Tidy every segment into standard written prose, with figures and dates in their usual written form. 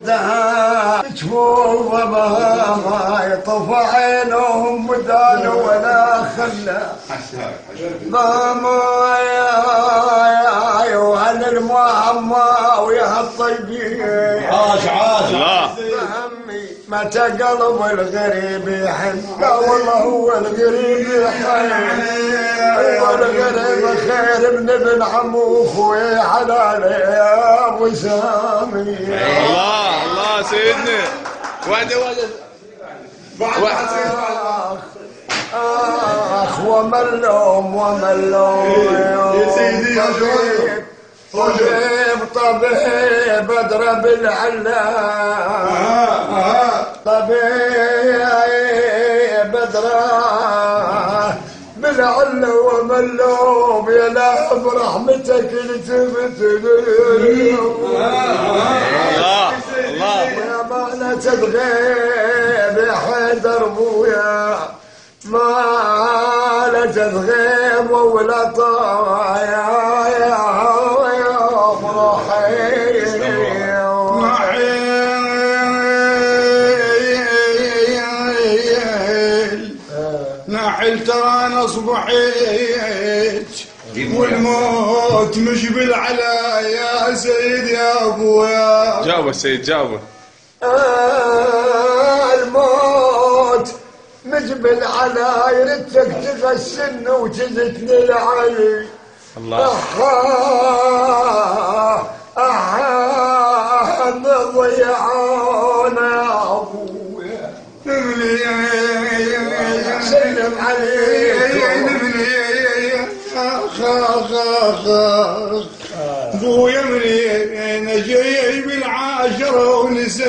ذهب تشوف ما يطفى عينهم مدان ولا خلا ضاما يا وهل المعمى ويا الطيبين عاش الله همي متى قلب الغريب يحن لا والله هو الغريب يحن هو الغريب خير من ابن عمو واخوي حلال يا ابو سامي الله سيدنا واحد وملوم يا سيدي يا طبيب اضرب العلام طبيب اضرب بالعل وملوم يا لا برحمتك لتبتلي الله يا ما لا تتغيب يا حيدر ابويا ما لا تتغيب ولا طايا يا ناحل ترى انا صبحيت والموت مش بالعلا يا سيد يا ابويا. جاوبه السيد جاوبه. الموت مش بالعلا يردك تغسلني وتزتني العلي. الله ضيعونا يا ابويا سلم عليك ابويا منين جايب العاشرة ونسيت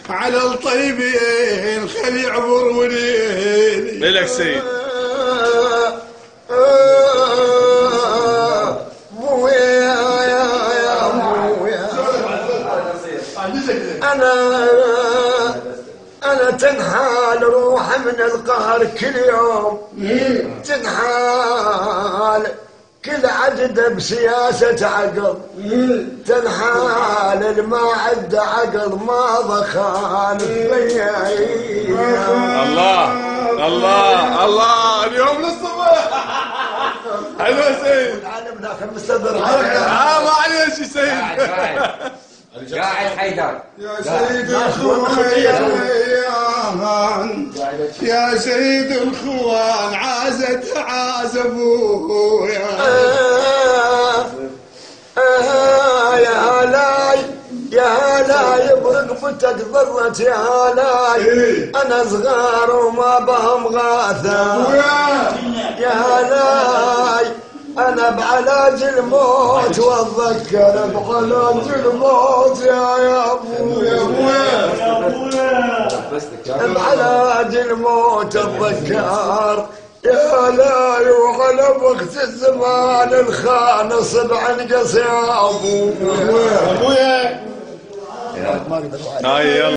على الطيبين خلي يعبر وليلي لك سيد. أنا تنحال روح من القهر كل يوم تنحال كل عجدة بسياسة عقل تنحال الما عد عقل ما ضخان الله اليوم للصبح حلو يا سيد. العالم داخل مستدر ما عليش يا سيد. قاعد حيدر يا سيد الخوان يا سيد الخوان عازت ابويا يا هلاي برقبتك ضرت يا هلاي انا صغار وما بهم غاثة يا هلاي أنا بعلاج الموت وأتذكر بعلاج الموت يا أبويا بعلاج الموت أتذكر يا لا وعلى وقت الزمان الخانص بعنقص يا أبويا. هاي يلا.